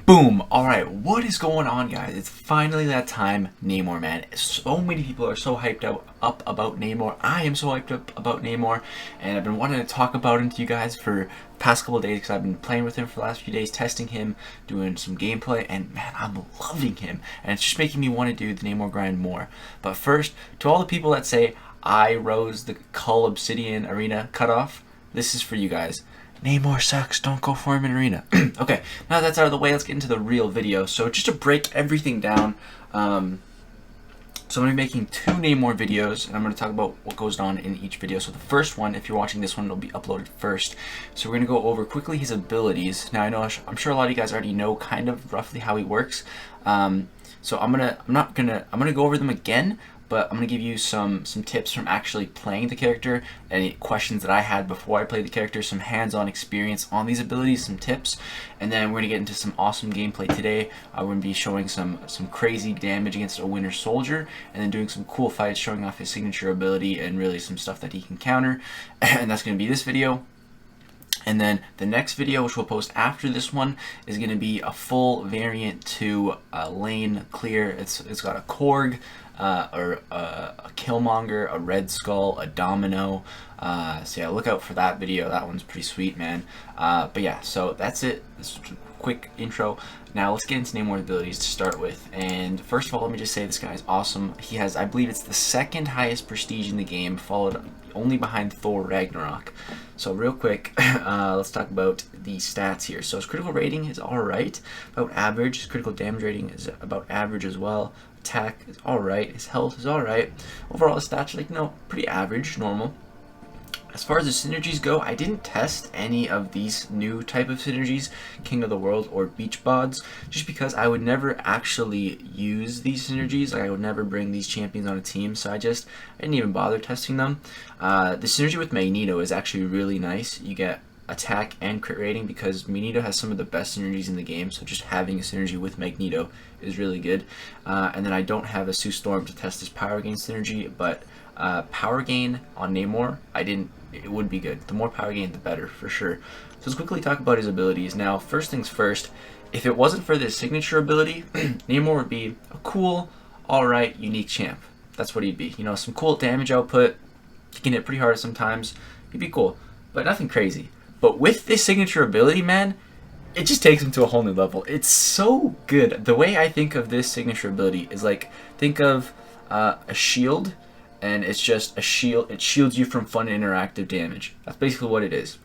Boom! Alright, what is going on, guys? It's finally that time, Namor, man. So many people are so hyped up about Namor. I am so hyped up about Namor, and I've been wanting to talk about him to you guys for the past couple of days because I've been playing with him for the last few days, testing him, doing some gameplay, and man, I'm loving him. And it's just making me want to do the Namor grind more. But first, to all the people that say I rose the Cull Obsidian Arena cutoff, this is for you guys. Namor sucks, don't go for him in arena. Okay, now that's out of the way, let's get into the real video. So just to break everything down, so I'm going to be making 2 Namor videos, and I'm going to talk about what goes on in each video. So the first one, if you're watching this one, it'll be uploaded first. So we're going to go over quickly his abilities. Now I know, I'm sure a lot of you guys already know kind of roughly how he works. So I'm gonna go over them again, but I'm going to give you some tips from actually playing the character, any questions that I had before I played the character, some hands-on experience on these abilities, some tips, and then we're going to get into some awesome gameplay today. We're going to be showing some crazy damage against a Winter Soldier, and then doing some cool fights, showing off his signature ability, and really some stuff that he can counter, and that's going to be this video. And then the next video, which we'll post after this one, is going to be a full variant to lane clear. It's got a Korg, or a Killmonger, a Red Skull, a Domino. So yeah, look out for that video. That one's pretty sweet, man. But yeah, so that's it. This is a quick intro. Now let's get into Namor's abilities to start with. And first of all, let me just say this guy's awesome. He has, I believe it's the 2nd highest prestige in the game, followed only behind Thor Ragnarok. So real quick, let's talk about the stats here. So his critical rating is alright, about average. His critical damage rating is about average as well. Attack is alright. His health is alright. Overall, his stats are like, pretty average, normal. As far as the synergies go, I didn't test any of these new type of synergies, King of the World or Beach Bods, just because I would never actually use these synergies. Like, I would never bring these champions on a team, so I didn't even bother testing them. The synergy with Magneto is actually really nice. You get attack and crit rating because Magneto has some of the best synergies in the game, so just having a synergy with Magneto is really good. And then I don't have a Sue Storm to test his power gain synergy, but power gain on Namor, it would be good. The more power gain, the better, for sure. So let's quickly talk about his abilities. Now, first things first, if it wasn't for this signature ability, Namor would be a cool, alright, unique champ. That's what he'd be. You know, some cool damage output, he can hit pretty hard sometimes, he'd be cool, but nothing crazy. But with this signature ability, man, it just takes him to a whole new level. It's so good. The way I think of this signature ability is like, think of a shield, and it's just a shield. It shields you from fun interactive damage. That's basically what it is.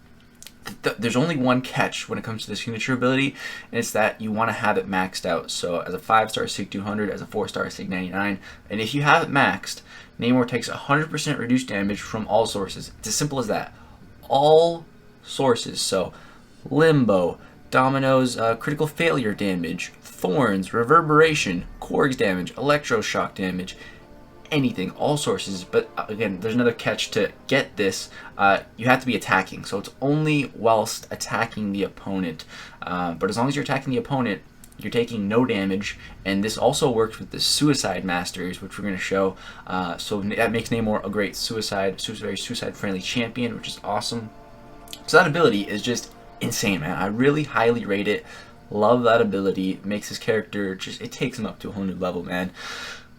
There's only one catch when it comes to the signature ability, and it's that you want to have it maxed out. So as a 5-star Sig 200, as a 4-star Sig 99, and if you have it maxed, Namor takes 100% reduced damage from all sources. It's as simple as that. All sources. So Limbo, Domino's critical failure damage, Thorns, Reverberation, Korg's damage, Electroshock damage, anything, all sources. But again, there's another catch to get this. You have to be attacking, so it's only whilst attacking the opponent. But as long as you're attacking the opponent, you're taking no damage, and this also works with the Suicide Masters, which we're going to show. So that makes Namor a great very suicide-friendly champion, which is awesome. So that ability is just insane, man. I really highly rate it. Love that ability. It makes his character it takes him up to a whole new level, man.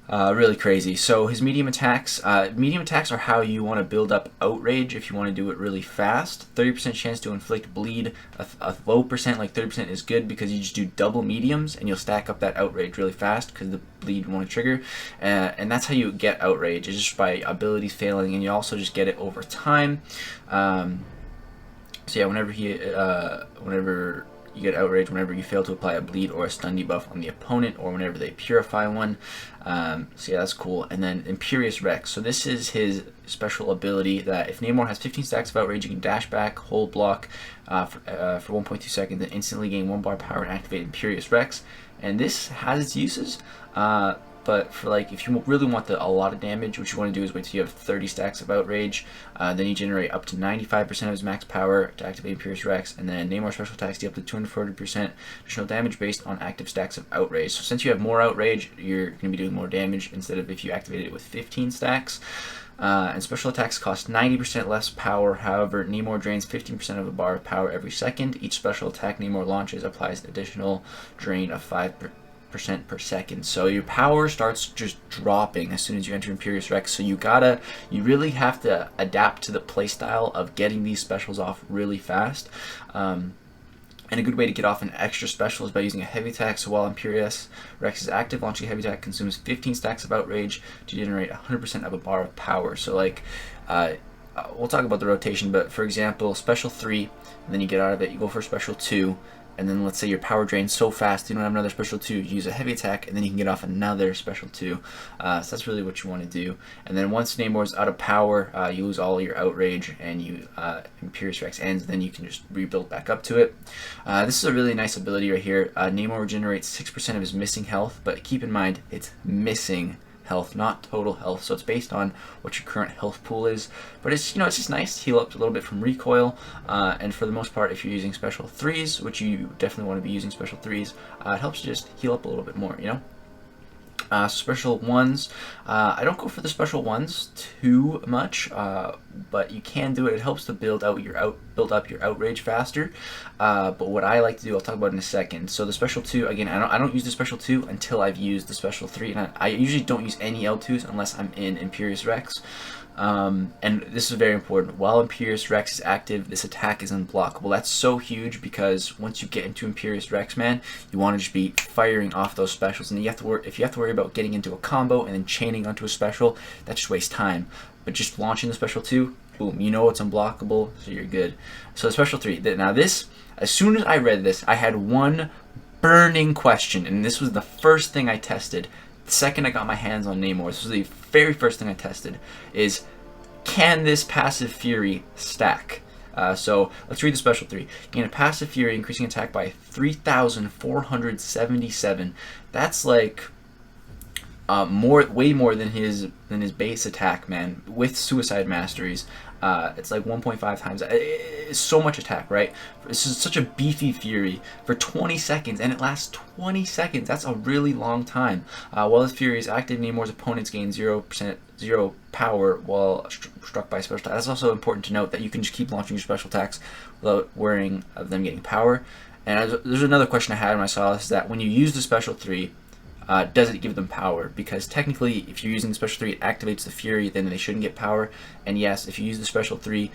Really crazy. So his medium attacks are how you want to build up outrage if you want to do it really fast. 30% chance to inflict bleed. A low percent, like 30%, is good because you just do double mediums and you'll stack up that outrage really fast because the bleed won't trigger. And that's how you get outrage, is just by abilities failing, and you also just get it over time. So yeah, whenever you get outrage, whenever you fail to apply a bleed or a stun debuff on the opponent, or whenever they purify one. So yeah, that's cool. And then Imperious Rex. So this is his special ability that if Namor has 15 stacks of outrage, you can dash back, hold block for 1.2 seconds, and instantly gain 1 bar power and activate Imperious Rex. And this has its uses. But for like, if you really want a lot of damage, what you want to do is wait till you have 30 stacks of outrage. Then you generate up to 95% of his max power to activate Imperious Rex, and then Namor special attacks deal up to 240% additional damage based on active stacks of outrage. So since you have more outrage, you're going to be doing more damage instead of if you activated it with 15 stacks. And special attacks cost 90% less power. However, Namor drains 15% of a bar of power every second. Each special attack Namor launches applies an additional drain of 5% per second. So your power starts just dropping as soon as you enter Imperious Rex. So you really have to adapt to the playstyle of getting these specials off really fast. And a good way to get off an extra special is by using a heavy attack. So while Imperious Rex is active, launching a heavy attack consumes 15 stacks of outrage to generate 100% of a bar of power. So like, we'll talk about the rotation, but for example, special 3, and then you get out of it, you go for special 2, and then let's say your power drains so fast you don't have another special 2, you use a heavy attack, and then you can get off another special 2. So that's really what you want to do. And then once Namor's out of power, you lose all your outrage, and Imperious Rex ends, then you can just rebuild back up to it. This is a really nice ability right here. Namor regenerates 6% of his missing health, but keep in mind, it's missing health, not total health, so it's based on what your current health pool is. But it's it's just nice to heal up a little bit from recoil, and for the most part, if you're using special 3s, which you definitely want to be using special 3s, it helps you just heal up a little bit more, Special 1s, I don't go for the special 1s too much, but you can do it. It helps to build up your outrage faster. But what I like to do, I'll talk about in a second. So the special 2, again, I don't use the special 2 until I've used the special 3, and I usually don't use any L2s unless I'm in Imperious Rex. And this is very important. While Imperious Rex is active, this attack is unblockable. That's so huge because once you get into Imperious Rex, man, you want to just be firing off those specials. And if you have to worry about getting into a combo and then chaining onto a special, that just wastes time. But just launching the special 2, boom, it's unblockable, so you're good. So the special 3. Now this, as soon as I read this, I had one burning question, and this was the first thing I tested. The second I got my hands on Namor, this was the very first thing I tested, is can this passive fury stack? So let's read the special 3. Gain a passive fury, increasing attack by 3,477. That's like way more than his base attack, man. With suicide masteries, it's like 1.5 times. It's so much attack, right? This is such a beefy fury for 20 seconds, and it lasts 20 seconds. That's a really long time. While this fury is active, Namor's opponents gain 0% power while struck by a special attack. That's also important to note that you can just keep launching your special attacks without worrying of them getting power. And there's another question I had when I saw this, is that when you use the special 3, does it give them power? Because technically, if you're using the special 3, it activates the fury, then they shouldn't get power. And yes, if you use the special 3,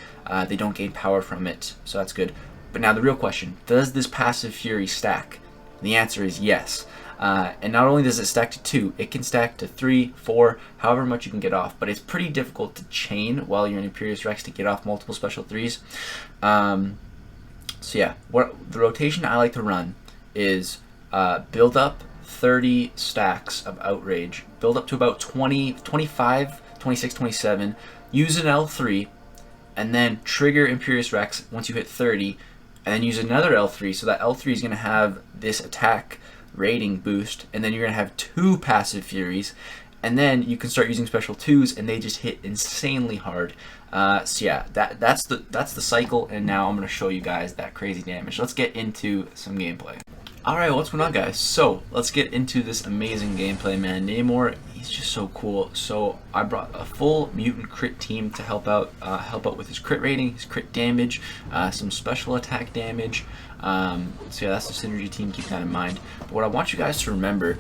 they don't gain power from it, so that's good. But now the real question, does this passive fury stack? And the answer is yes. And not only does it stack to 2, it can stack to 3, 4, however much you can get off. But it's pretty difficult to chain while you're in Imperious Rex to get off multiple special 3s. So yeah, the rotation I like to run is build up 30 stacks of outrage, build up to about 20, 25, 26, 27, use an L3, and then trigger Imperious Rex once you hit 30, and then use another L3, so that L3 is going to have this attack rating boost, and then you're going to have 2 passive furies, and then you can start using special 2s, and they just hit insanely hard. So yeah, that's the cycle, and now I'm going to show you guys that crazy damage. Let's get into some gameplay. Alright, what's going on, guys? So let's get into this amazing gameplay, man. Namor, he's just so cool. So I brought a full mutant crit team to help out with his crit rating, his crit damage, some special attack damage. So yeah, that's the synergy team. Keep that in mind. But what I want you guys to remember,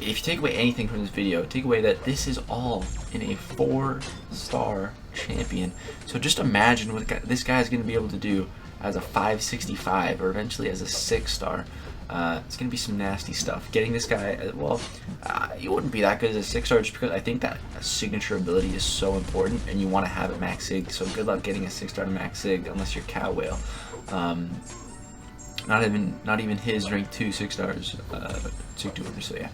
if you take away anything from this video, take away that this is all in a 4-star champion. So just imagine what this guy's going to be able to do as a 565 or eventually as a 6-star. It's gonna be some nasty stuff. Getting this guy, he wouldn't be that good as a 6-star just because I think that signature ability is so important and you want to have it max sig. So good luck getting a 6-star to max sig unless you're Cow Whale. Not even his rank 2 6-stars sig 200. So yeah,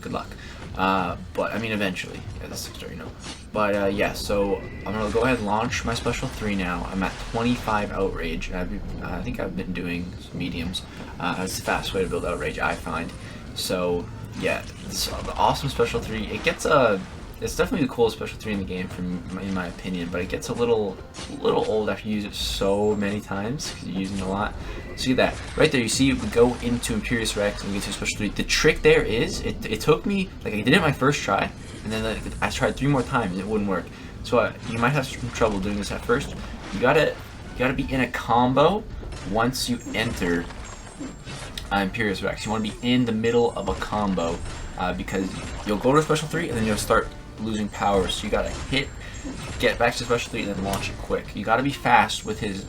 good luck. But I mean, eventually, yeah, the 6-star, But yeah, so I'm gonna go ahead and launch my special 3 now. I'm at 25 outrage. I think I've been doing some mediums. That's the fast way to build outrage, I find. So yeah, the awesome special 3. It's definitely the coolest special 3 in the game, in my opinion. But it gets a little old after you use it so many times because you're using it a lot. See that right there? You see, we go into Imperious Rex and we get to special 3. The trick there is, it took me, like, I did it my first try, and then I tried 3 more times, it wouldn't work. So you might have some trouble doing this at first. You gotta be in a combo once you enter Imperious Rex. You want to be in the middle of a combo because you'll go to special 3 and then you'll start losing power. So you gotta get back to special 3 and then launch it quick. You gotta be fast with his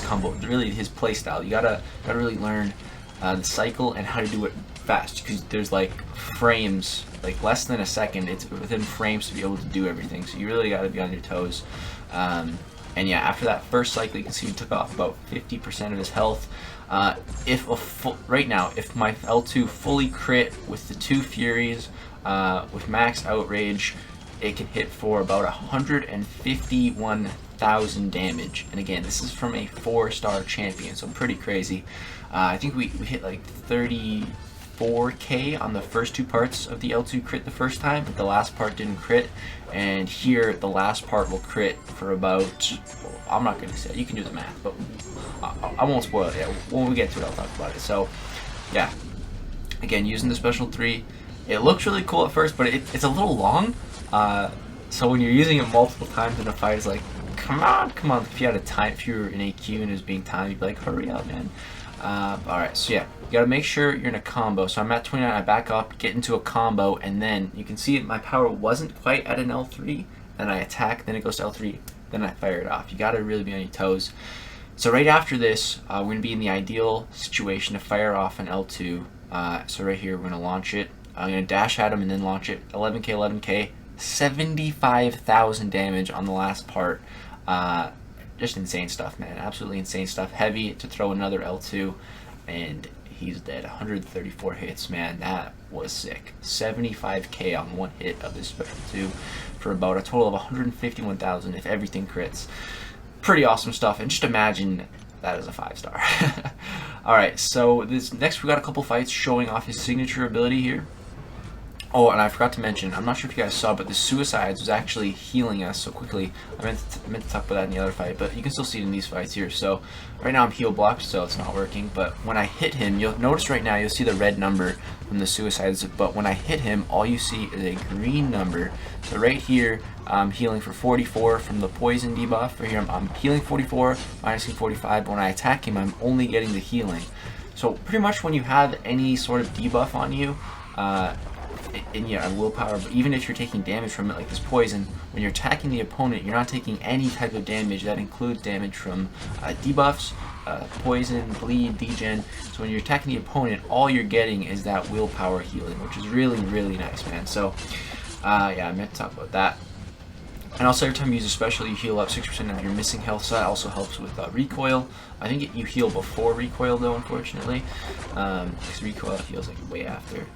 combo. Really, his playstyle. You gotta really learn the cycle and how to do it fast, because there's like frames, like less than a second. It's within frames to be able to do everything. So you really gotta be on your toes. And yeah, after that first cycle, you can see he took off about 50% of his health. Right now, if my L2 fully crit with the 2 Furies, with max outrage, it can hit for about 151,000 damage. And again, this is from a 4-star champion, so pretty crazy. I think we hit like 34k on the first 2 parts of the L2 crit the first time, but the last part didn't crit. And here, the last part will crit for about, I'm not going to say it, you can do the math, but I won't spoil it. Yeah, when we get to it, I'll talk about it. So, yeah, again, using the special 3, it looks really cool at first, but it's a little long. So when you're using it multiple times in a fight, it's like, come on. If you were in AQ and it was being timed, you'd be like, hurry up, man. Alright, so yeah, you gotta make sure you're in a combo. So I'm at 29, I back up, get into a combo, and then you can see my power wasn't quite at an L3, then I attack, then it goes to L3, then I fire it off. You gotta really be on your toes. So right after this, we're gonna be in the ideal situation to fire off an L2. So right here, we're gonna launch it. I'm gonna dash at him and then launch it. 11k, 75,000 damage on the last part. Just insane stuff, man. Absolutely insane stuff. Heavy to throw another L2, and he's dead. 134 hits, man. That was sick. 75k on 1 hit of this special 2 for about a total of 151,000 if everything crits. Pretty awesome stuff, and just imagine that as a 5-star. Alright, so next we got a couple fights showing off his signature ability here. Oh, and I forgot to mention, I'm not sure if you guys saw, but the Suicides was actually healing us so quickly. I meant to talk about that in the other fight, but you can still see it in these fights here. So right now I'm heal blocked, so it's not working. But when I hit him, you'll notice right now, you'll see the red number from the Suicides. But when I hit him, all you see is a green number. So right here, I'm healing for 44 from the poison debuff. Right here, I'm healing 44, minusing 45. But when I attack him, I'm only getting the healing. So pretty much when you have any sort of debuff on you, and yeah, willpower, but even if you're taking damage from it, like this poison, when you're attacking the opponent, you're not taking any type of damage. That includes damage from debuffs, poison, bleed, degen. So when you're attacking the opponent, all you're getting is that willpower healing, which is really, really nice, man. So, yeah, I meant to talk about that. And also, every time you use a special, you heal up 6% of your missing health, so that also helps with recoil. I think you heal before recoil, though, unfortunately, because recoil heals like way after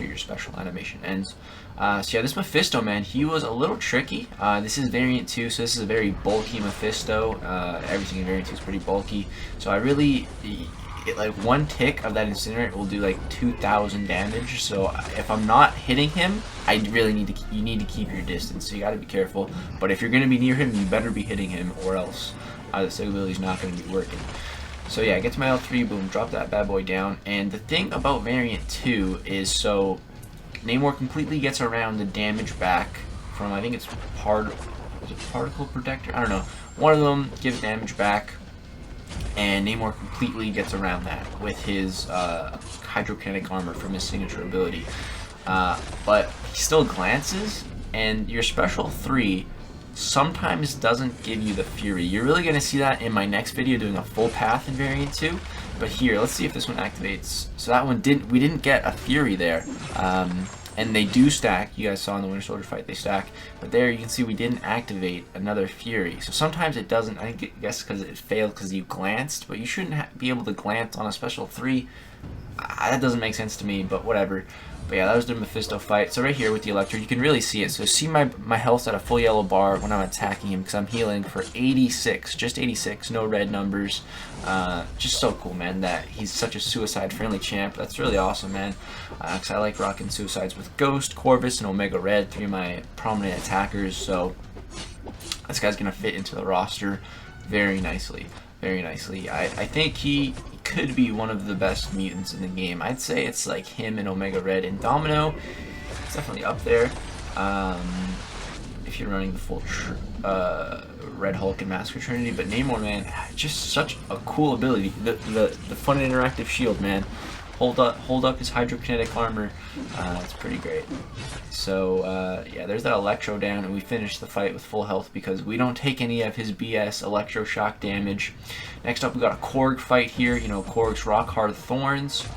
your special animation ends. So yeah, this Mephisto, man, he was a little tricky. This is variant 2, so this is a very bulky Mephisto. Everything in variant 2 is pretty bulky. So I really, like 1 tick of that incinerate will do like 2,000 damage. So if I'm not hitting him, I really need to. You need to keep your distance. So you got to be careful. But if you're gonna be near him, you better be hitting him, or else the sig ability is not gonna be working. So yeah, get to my L3, boom, drop that bad boy down. And the thing about variant 2 is, so Namor completely gets around the damage back from, I think it's particle protector. I don't know. One of them gives damage back, and Namor completely gets around that with his hydrokinetic armor from his signature ability. But he still glances, and your special 3 sometimes doesn't give you the fury. You're really going to see that in my next video doing a full path in variant 2. But here, let's see if this one activates. So that one we didn't get a fury there. And they do stack. You guys saw in the Winter Soldier fight they stack. But there you can see we didn't activate another fury. So sometimes it doesn't. I guess because it failed because you glanced. But you shouldn't be able to glance on a special 3. That doesn't make sense to me, but whatever. But yeah, that was the Mephisto fight. So right here with the Electro, you can really see it. So see my health at a full yellow bar when I'm attacking him, because I'm healing for 86, just 86, no red numbers. Just so cool, man, that he's such a suicide-friendly champ. That's really awesome, man, because I like rocking suicides with Ghost, Corvus, and Omega Red, 3 of my prominent attackers. So this guy's going to fit into the roster very nicely. Very nicely. I think he could be one of the best mutants in the game. I'd say it's like him and Omega Red and Domino. It's definitely up there. if you're running the full Red Hulk and Master Trinity. But Namor, man, just such a cool ability. The fun and interactive shield, man. Hold up his hydrokinetic armor. It's pretty great. So yeah, there's that Electro down, and we finish the fight with full health because we don't take any of his BS electroshock damage. Next up, we got a Korg fight here. You know, Korg's rock hard thorns.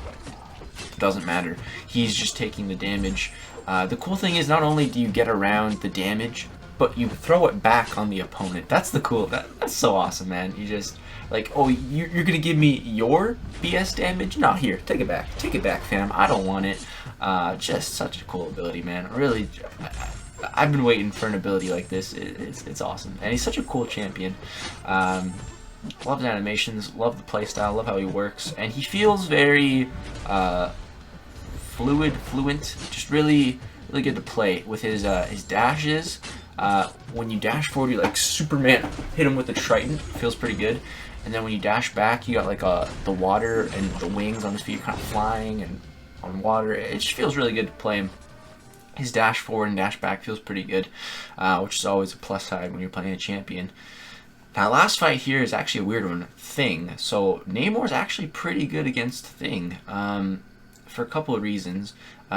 Doesn't matter. He's just taking the damage. The cool thing is, not only do you get around the damage, but you throw it back on the opponent. That's the cool. That's so awesome, man. You just like, oh, you're gonna give me your BS damage? No, here, take it back, fam. I don't want it. Just such a cool ability, man. Really, I've been waiting for an ability like this. It's awesome, and he's such a cool champion. Love his animations, love the playstyle, love how he works, and he feels very fluent, just really good to play with his dashes. When you dash forward, you like Superman, hit him with the Triton, feels pretty good. And then when you dash back, you got like the water and the wings on his feet, kind of flying and on water. It just feels really good to play him. His dash forward and dash back feels pretty good, which is always a plus side when you're playing a champion. Now, last fight here is actually a weird one, Thing. So Namor's actually pretty good against Thing, for a couple of reasons.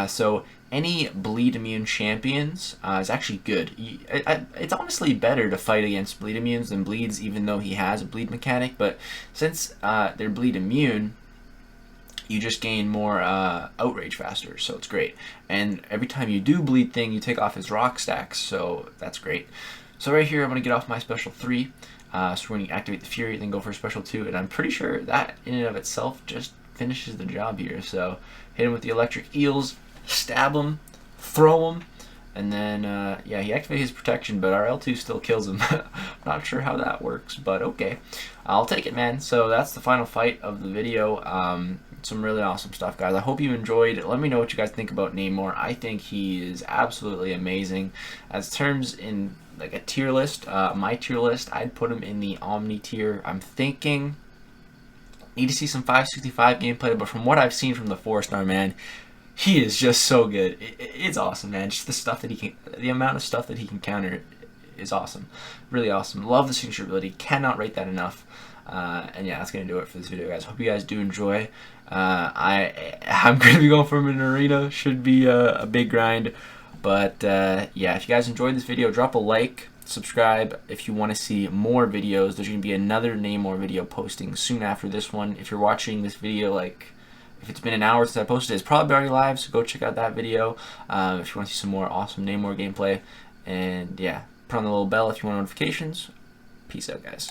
So any bleed immune champions is actually good. It's honestly better to fight against bleed immunes than bleeds, even though he has a bleed mechanic. But since they're bleed immune, you just gain more outrage faster, so it's great. And every time you do bleed Thing, you take off his rock stacks, so that's great. So right here, I'm going to get off my special 3. So we're going to activate the Fury, then go for special 2, and I'm pretty sure that in and of itself just finishes the job here. So hit him with the electric eels, stab him, throw him, and then yeah, he activated his protection, but our L2 still kills him. Not sure how that works, but okay, I'll take it, man. So that's the final fight of the video. Some really awesome stuff, guys. I hope you enjoyed. Let me know what you guys think about Namor. I think he is absolutely amazing. As terms in like a tier list, my tier list, I'd put him in the Omni tier. I'm thinking need to see some 565 gameplay, but from what I've seen from the 4-star, man, he is just so good. It's awesome, man. Just the stuff that he can, the amount of stuff that he can counter is awesome. Really awesome. Love the signature ability. Cannot rate that enough. And yeah, that's gonna do it for this video, guys. Hope you guys do enjoy. I'm gonna be going for him in an arena. Should be a big grind. But yeah, if you guys enjoyed this video, drop a like, subscribe if you want to see more videos. There's going to be another Namor video posting soon after this one. If you're watching this video, like, if it's been an hour since I posted it, it's probably already live, so go check out that video if you want to see some more awesome Namor gameplay. And yeah, put on the little bell if you want notifications. Peace out, guys.